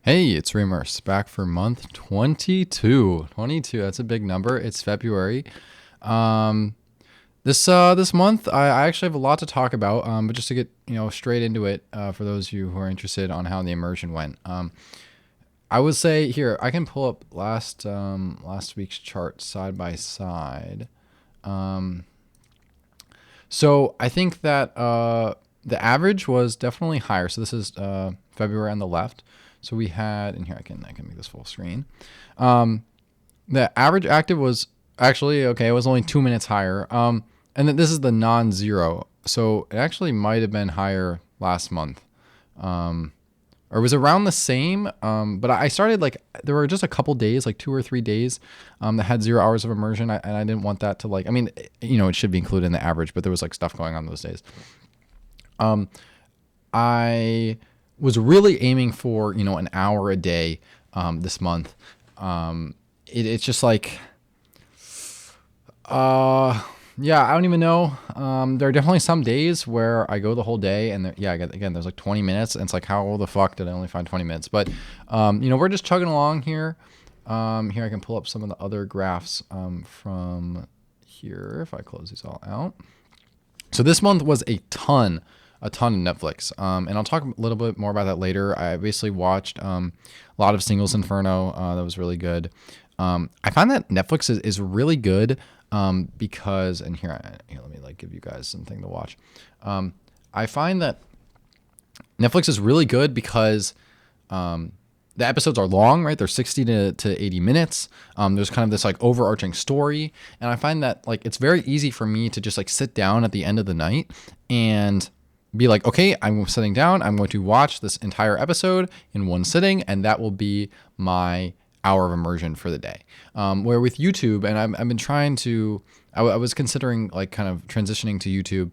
Hey, it's Reimers back for month 22. 22, that's a big number. It's February. Um, this month, I actually have a lot to talk about. But just to get straight into it, for those of you who are interested on how the immersion went, I would say here I can pull up last week's chart side by side. So I think that the average was definitely higher. So this is February on the left. So we had, and here I can make this full screen. The average active was actually okay. It was only 2 minutes higher. And then this is the non-zero. So it actually might have been higher last month. Or it was around the same. But I started there were just a couple days, like 2 or 3 days, that had 0 hours of immersion. And I didn't want that to it should be included in the average, but there was stuff going on those days. I was really aiming for, an hour a day, this month. It's just yeah, I don't even know. There are definitely some days where I go the whole day and again, there's 20 minutes and it's how the fuck did I only find 20 minutes? But, we're just chugging along here. Here I can pull up some of the other graphs, from here if I close these all out. So this month was a ton of Netflix. And I'll talk a little bit more about that later. I basically watched, a lot of Singles Inferno. That was really good. I find that Netflix is really good, because, and here let me give you guys something to watch. I find that Netflix is really good because, the episodes are long, right? They're 60 to 80 minutes. There's kind of this overarching story. And I find that it's very easy for me to just sit down at the end of the night and be okay, I'm sitting down. I'm going to watch this entire episode in one sitting. And that will be my hour of immersion for the day. Where with YouTube, and I've been trying to, I was considering kind of transitioning to YouTube,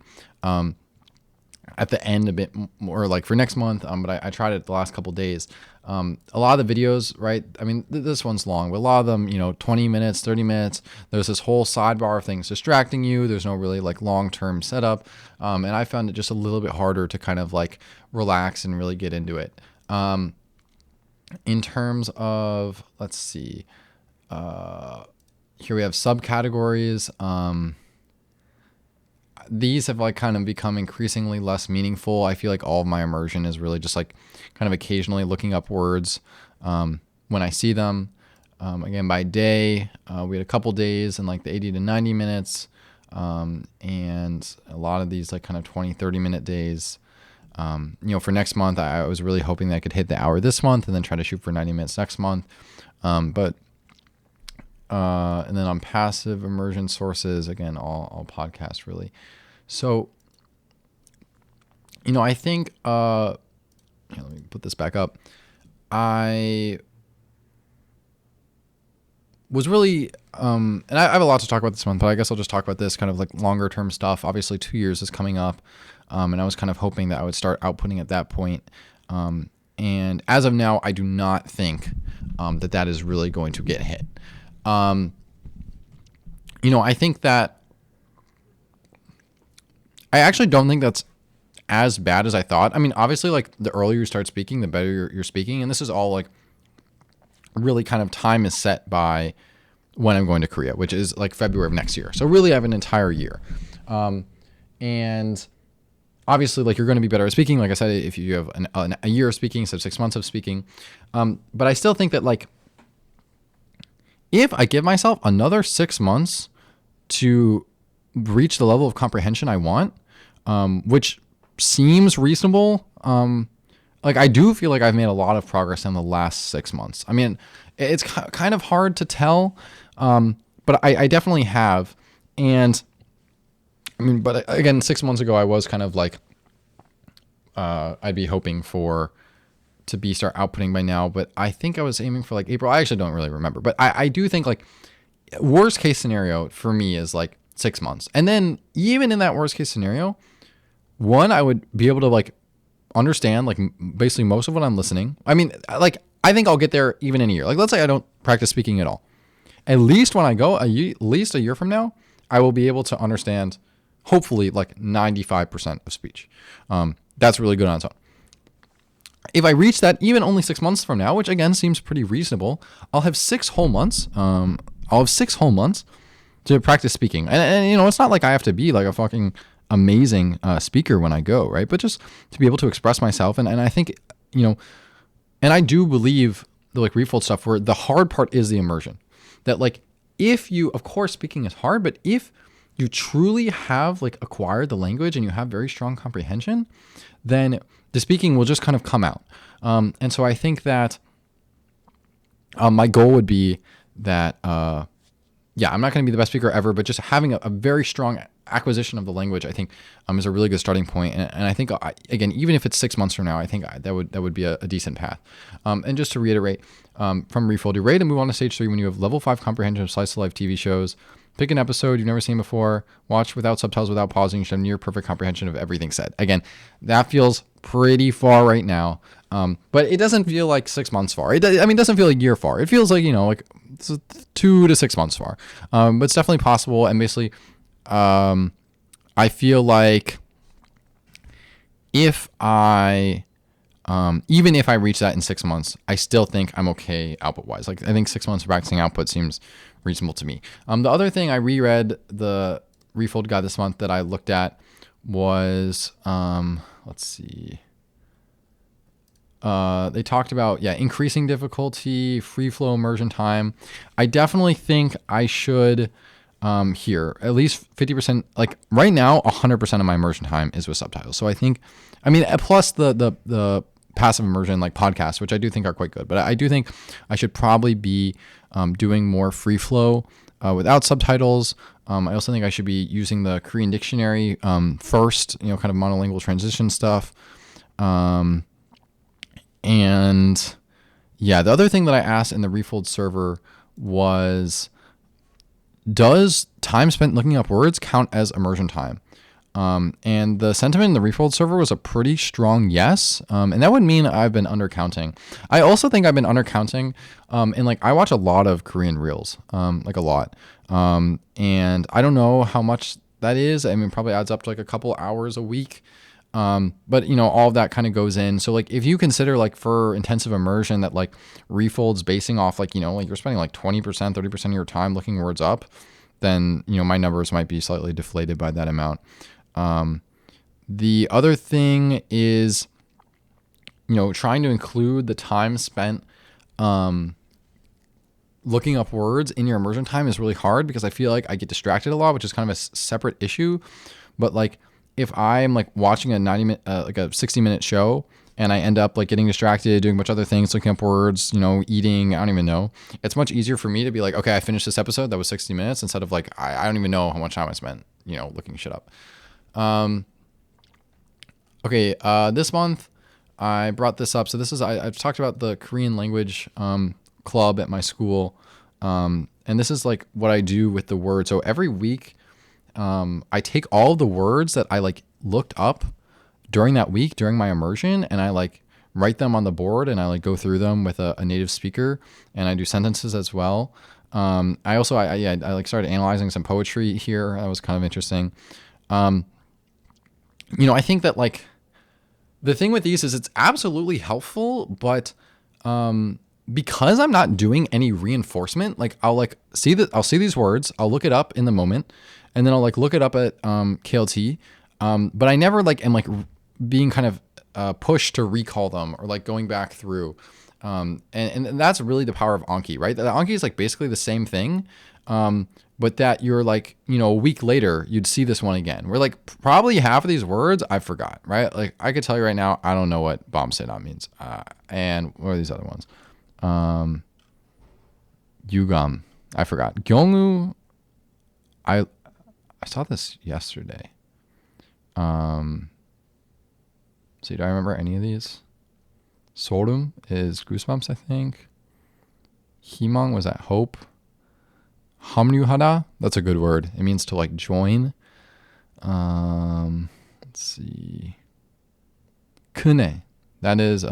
at the end a bit more for next month. But I tried it the last couple days. A lot of the videos, right? I mean, this one's long, but a lot of them, 20 minutes, 30 minutes, there's this whole sidebar of things distracting you. There's no really long-term setup. And I found it just a little bit harder to kind of relax and really get into it. In terms of, let's see, here we have subcategories. These have kind of become increasingly less meaningful. I feel all of my immersion is really just kind of occasionally looking up words, when I see them. Again, by day, we had a couple days in the 80 to 90 minutes, and a lot of these kind of 20, 30 minute days. For next month, I was really hoping that I could hit the hour this month and then try to shoot for 90 minutes next month. And then on passive immersion sources, again, all podcasts really. So, I think, let me put this back up. I was really, and I have a lot to talk about this month, but I guess I'll just talk about this kind of longer term stuff. Obviously 2 years is coming up. And I was kind of hoping that I would start outputting at that point. And as of now, I do not think, that is really going to get hit. I think that I actually don't think that's as bad as I thought. I mean, obviously, the earlier you start speaking, the better you're speaking. And this is all really kind of time is set by when I'm going to Korea, which is February of next year. So really I have an entire year. And obviously, you're going to be better at speaking. Like I said, if you have a year of speaking instead of 6 months of speaking. But I still think that if I give myself another 6 months to reach the level of comprehension I want, which seems reasonable. I do feel I've made a lot of progress in the last 6 months. I mean, it's kind of hard to tell, but I definitely have. And I mean, but again, 6 months ago, I was kind of I'd be hoping to start outputting by now, but I think I was aiming for April. I actually don't really remember, but I do think worst case scenario for me is 6 months. And then even in that worst case scenario, one, I would be able to understand basically most of what I'm listening. I mean, I think I'll get there even in a year. Let's say I don't practice speaking at all. At least when I go at least a year from now, I will be able to understand hopefully 95% of speech. That's really good on its own. if I reach that even only 6 months from now, which again seems pretty reasonable, I'll have 6 whole months. I'll have 6 whole months to practice speaking. And you know, it's not like I have to be like a fucking amazing speaker when I go, right? But just to be able to express myself. And I think, you know, and I do believe the like refold stuff where the hard part is the immersion. That like, if you, of course, speaking is hard, but if you truly have like acquired the language and you have very strong comprehension, then the speaking will just kind of come out. And so I think that my goal would be that, yeah, I'm not going to be the best speaker ever, but just having a very strong acquisition of the language, I think, is a really good starting point. And I think, again, even if it's 6 months from now, I think that would be a decent path. And just to reiterate, from Refold, you're ready to move on to stage 3 when you have level 5 comprehension of slice of life TV shows. Pick an episode you've never seen before, watch without subtitles, without pausing. You should have near perfect comprehension of everything said. Again, that feels pretty far right now, but it doesn't feel like 6 months far. It doesn't feel like a year far. It feels like, you know, like 2 to 6 months far. But it's definitely possible. And basically, I feel like if I, even if I reach that in 6 months, I still think I'm okay output wise. Like I think 6 months of practicing output seems reasonable to me. The other thing I reread the Refold guide this month that I looked at was, let's see. They talked about, increasing difficulty, free flow immersion time. I definitely think I should, here, at least 50%, like right now, 100% of my immersion time is with subtitles. So I think, plus the passive immersion, like podcasts, which I do think are quite good, but I do think I should probably be, doing more free flow, without subtitles. I also think I should be using the Korean dictionary, first, you know, kind of monolingual transition stuff. And yeah, the other thing that I asked in the Refold server was, does time spent looking up words count as immersion time? And the sentiment in the Refold server was a pretty strong yes. And that would mean I've been undercounting. I also think I've been undercounting. And like, I watch a lot of Korean reels, like a lot. And I don't know how much that is. I mean, probably adds up to like a couple hours a week. But you know, all of that kind of goes in. So like, if you consider like for intensive immersion that like Refold's basing off, like, you know, like you're spending like 20%, 30% of your time looking words up, then, you know, my numbers might be slightly deflated by that amount. The other thing is, you know, trying to include the time spent, looking up words in your immersion time is really hard because I feel like I get distracted a lot, which is kind of a separate issue. But like, if I'm like watching a 90-minute, like a 60-minute show, and I end up like getting distracted, doing a bunch of other things, looking up words, you know, eating, I don't even know. It's much easier for me to be like, okay, I finished this episode that was 60 minutes instead of like, I don't even know how much time I spent, you know, looking shit up. Okay. This month I brought this up. So this is, I've talked about the Korean language, club at my school. And this is like what I do with the word. So every week, I take all of the words that I like looked up during that week, during my immersion, and I like write them on the board and I like go through them with a native speaker, and I do sentences as well. I also, I like started analyzing some poetry here. That was kind of interesting. You know, I think that like the thing with these is it's absolutely helpful, but, because I'm not doing any reinforcement, like I'll see these words, I'll look it up in the moment, and then I'll like look it up at KLT. But I never like am like being kind of pushed to recall them or like going back through. And that's really the power of Anki, right? The Anki is like basically the same thing. But that you're like, you know, a week later, you'd see this one again. We're like, probably half of these words I forgot, right? Like I could tell you right now, I don't know what bomb sedam means. And what are these other ones? Yugam, I forgot. Gyeongu, I saw this yesterday. See, do I remember any of these? Sorum is goosebumps, I think. Himang was at hope. Hamryuhara, that's a good word. It means to like join. Let's see. Kune, that is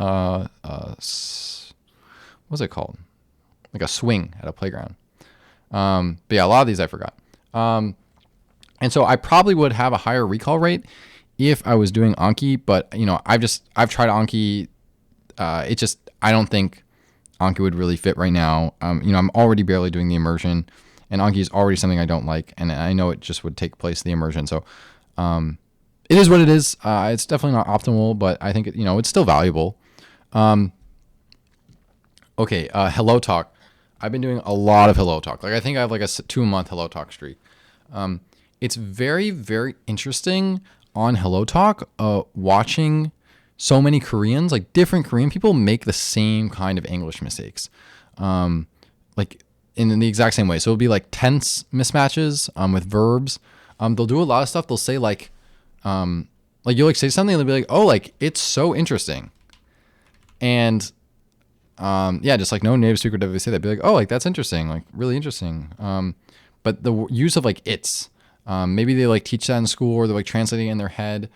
what's it called? Like a swing at a playground. But yeah, a lot of these I forgot. And so I probably would have a higher recall rate if I was doing Anki, but you know, I've tried Anki it just, I don't think Anki would really fit right now. I'm already barely doing the immersion, and Anki is already something I don't like, and I know it just would take place the immersion. So it is what it is. It's definitely not optimal, but I think it's still valuable. Okay, Hello Talk. I've been doing a lot of Hello Talk. Like I think I have like a 2-month Hello Talk streak. It's very, very interesting on Hello Talk, watching so many Koreans, like different Korean people, make the same kind of English mistakes, like in the exact same way. So it'll be like tense mismatches with verbs. They'll do a lot of stuff. They'll say like you'll like say something and they'll be like, oh, like it's so interesting, and just like no native speaker would ever say that. Be like, oh, like that's interesting, like really interesting. But the use of like it's, maybe they like teach that in school or they're like translating it in their head.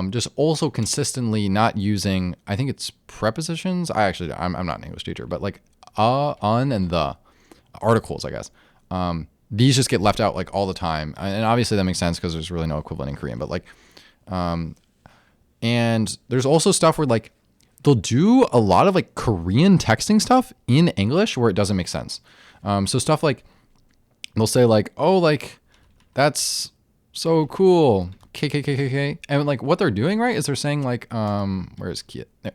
Just also consistently not using, I think it's prepositions. I'm not an English teacher, but like on, and the articles, I guess. These just get left out like all the time. And obviously that makes sense because there's really no equivalent in Korean, but like, and there's also stuff where like, they'll do a lot of like Korean texting stuff in English where it doesn't make sense. So stuff like, they'll say like, oh, like that's so cool. KKKKK. And like what they're doing, right, is they're saying like, where's Kit? There.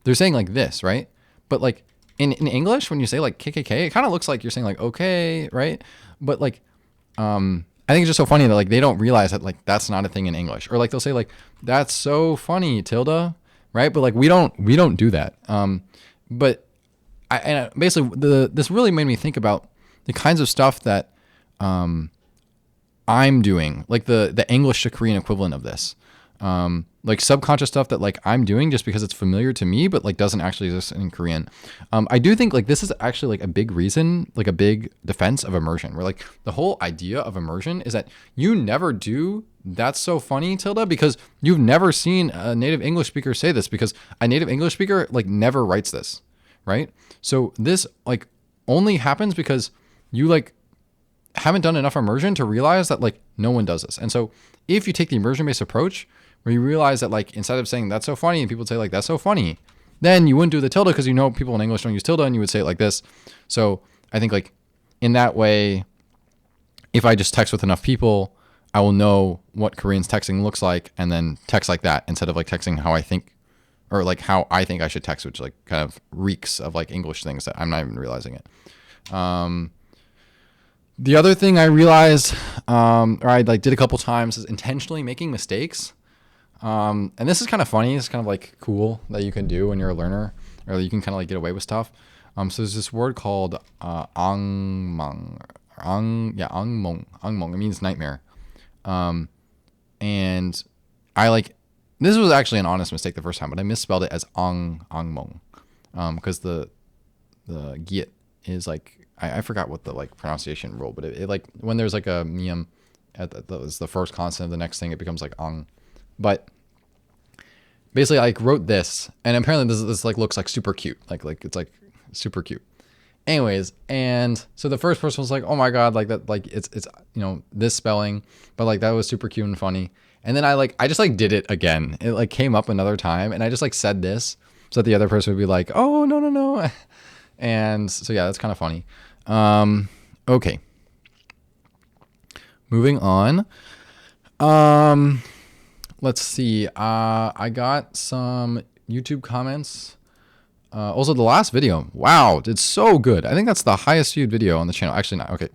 They're saying like this, right? But like in English, when you say like KKK, it kind of looks like you're saying like, okay, right? But like, I think it's just so funny that like they don't realize that like that's not a thing in English. Or like they'll say like, that's so funny, tilde, right? But like we don't do that. But basically this really made me think about the kinds of stuff that I'm doing, like the English to Korean equivalent of this, like subconscious stuff that like I'm doing just because it's familiar to me, but like doesn't actually exist in Korean. I do think like this is actually like a big reason, like a big defense of immersion, where like the whole idea of immersion is that you never do that's so funny, tilde, because you've never seen a native English speaker say this, because a native English speaker like never writes this, right? So this like only happens because you like haven't done enough immersion to realize that like no one does this. And so if you take the immersion based approach where you realize that like instead of saying that's so funny and people say like that's so funny, then you wouldn't do the tilde because people in English don't use tilde, and you would say it like this. So I think like in that way, if I just text with enough people, I will know what Korean's texting looks like and then text like that instead of like texting how I think, or like how I think I should text, which like kind of reeks of like English things that I'm not even realizing it. The other thing I realized, or I like did a couple times, is intentionally making mistakes. And this is kind of funny. It's kind of like cool that you can do when you're a learner, or you can kind of like get away with stuff. So there's this word called angmong. Angmong. It means nightmare. And I like, this was actually an honest mistake the first time, but I misspelled it as angmong. Because the giet is like, I forgot what the like pronunciation rule, but it like when there's like a mium at the first consonant of the next thing, it becomes like ang. But basically I like wrote this, and apparently this like looks like super cute. Like it's like super cute. Anyways, and so the first person was like, oh my God, like that, like it's this spelling, but like that was super cute and funny. And then I just like did it again. It like came up another time, and I just like said this so that the other person would be like, oh no. And so yeah, that's kind of funny. Okay. Moving on. Let's see. I got some YouTube comments. Also the last video, wow, did so good. I think that's the highest viewed video on the channel. Actually not. Okay.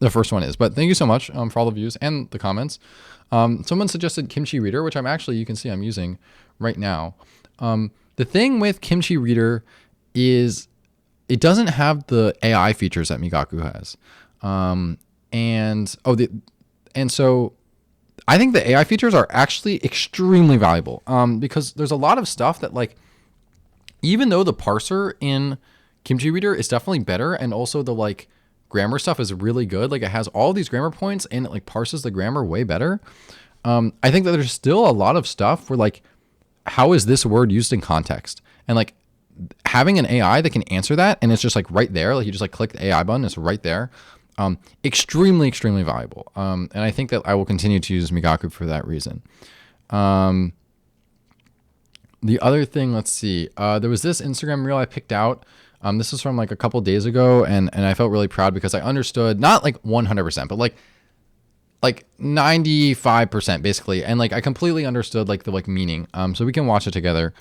The first one is, but thank you so much for all the views and the comments. Someone suggested Kimchi Reader, which you can see I'm using right now. The thing with Kimchi Reader is it doesn't have the AI features that Migaku has. And so I think the AI features are actually extremely valuable, because there's a lot of stuff that like, even though the parser in Kimchi Reader is definitely better, and also the like grammar stuff is really good, like it has all these grammar points and it like parses the grammar way better. I think that there's still a lot of stuff where like, how is this word used in context? And like having an AI that can answer that, and it's just like right there, like you just like click the AI button, it's right there. Extremely, extremely valuable. And I think that I will continue to use Migaku for that reason. The other thing, let's see. There was this Instagram reel I picked out. This is from like a couple days ago, and I felt really proud because I understood not like 100%, but like 95% basically, and like I completely understood like the like meaning. So we can watch it together.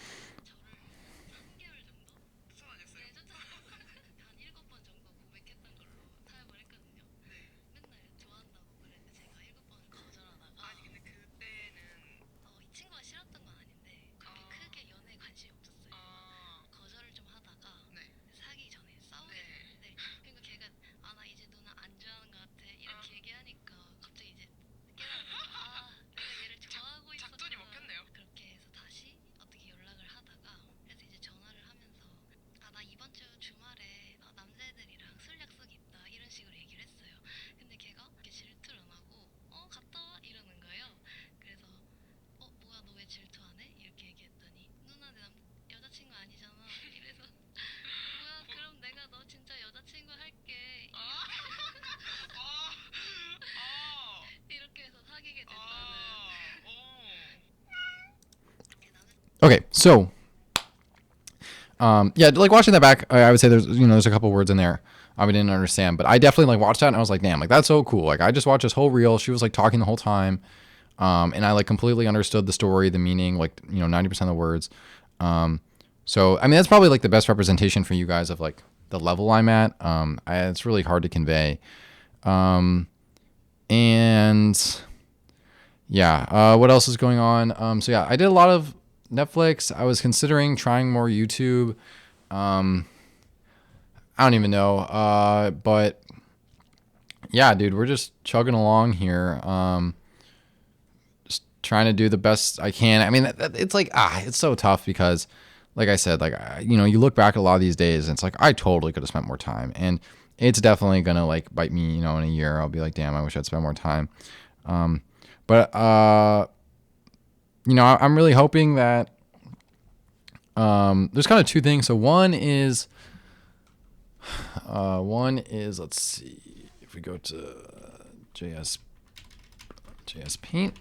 Okay, so yeah, like watching that back, I would say there's a couple words in there we didn't understand, but I definitely like watched that and I was like, damn, like that's so cool. Like I just watched this whole reel. She was like talking the whole time, and I like completely understood the story, the meaning, like 90% of the words. So I mean that's probably like the best representation for you guys of like the level I'm at. It's really hard to convey, and yeah, what else is going on? So yeah, I did a lot of Netflix. I was considering trying more YouTube. I don't even know. But yeah, dude, we're just chugging along here. Just trying to do the best I can. I mean, it's like, it's so tough because like I said, like, you look back at a lot of these days and it's like, I totally could have spent more time, and it's definitely going to like bite me, in a year. I'll be like, damn, I wish I'd spent more time. But I'm really hoping that, there's kind of two things. So one is, let's see if we go to JS Paint.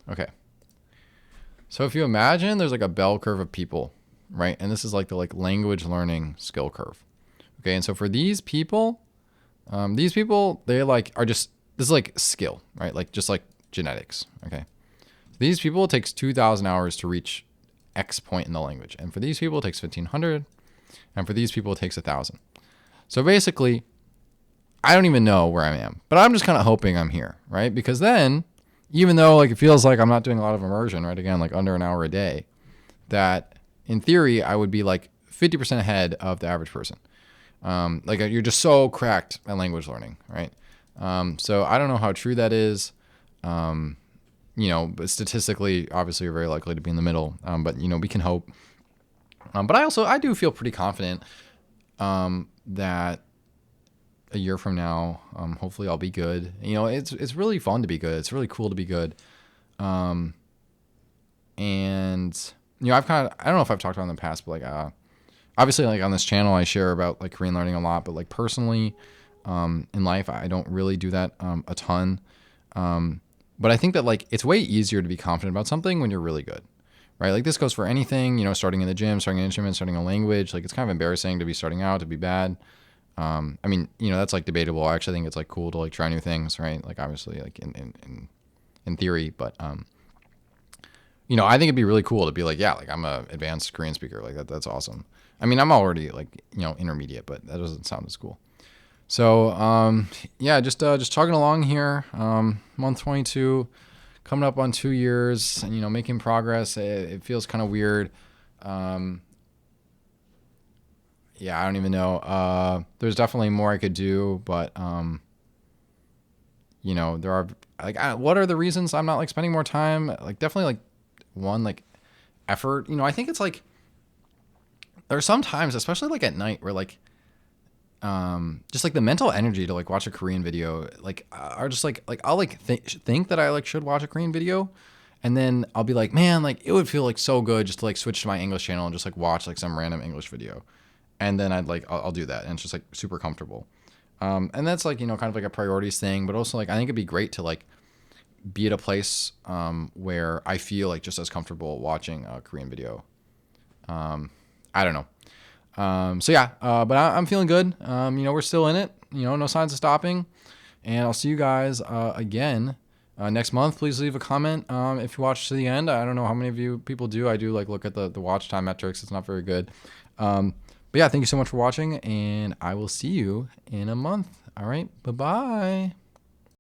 Okay. So if you imagine there's like a bell curve of people, right? And this is like the like language learning skill curve. Okay. And so for these people, they like are just, this is like skill, right? Like just like genetics. Okay. These people, it takes 2,000 hours to reach X point in the language. And for these people, it takes 1,500. And for these people, it takes 1,000. So basically, I don't even know where I am, but I'm just kind of hoping I'm here, right? Because then, even though like it feels like I'm not doing a lot of immersion, right? Again, like under an hour a day, that in theory, I would be like 50% ahead of the average person. Like you're just so cracked at language learning, right? So I don't know how true that is. But statistically, obviously, you're very likely to be in the middle. But we can hope. But I do feel pretty confident that a year from now, hopefully, I'll be good. It's really fun to be good. It's really cool to be good. And I don't know if I've talked about it in the past, but like obviously, like on this channel, I share about like Korean learning a lot. But like personally, in life, I don't really do that a ton. But I think that like it's way easier to be confident about something when you're really good, right? Like this goes for anything, starting in the gym, starting an instrument, starting a language. Like it's kind of embarrassing to be starting out, to be bad. I mean, that's like debatable. I actually think it's like cool to like try new things, right? Like obviously like in theory, but I think it'd be really cool to be like, yeah, like I'm a advanced Korean speaker. Like that's awesome. I mean, I'm already like, intermediate, but that doesn't sound as cool. So, yeah, just chugging along here. Month 22, coming up on 2 years, and, making progress. It feels kind of weird. Yeah, I don't even know. There's definitely more I could do, but, there are like, what are the reasons I'm not like spending more time? Like definitely like one, like effort, I think it's like, there are some times, especially like at night where like, just like the mental energy to like watch a Korean video, like are just like I'll like think that I like should watch a Korean video, and then I'll be like, man, like it would feel like so good just to like switch to my English channel and just like watch like some random English video, and then I'll do that, and it's just like super comfortable, and that's like kind of like a priorities thing, but also like I think it'd be great to like be at a place where I feel like just as comfortable watching a Korean video I don't know. So yeah, but I'm feeling good. We're still in it. No signs of stopping. And I'll see you guys again next month. Please leave a comment if you watch to the end. I don't know how many of you people do. I do look at the watch time metrics. It's not very good. But yeah, thank you so much for watching, and I will see you in a month. All right, bye-bye.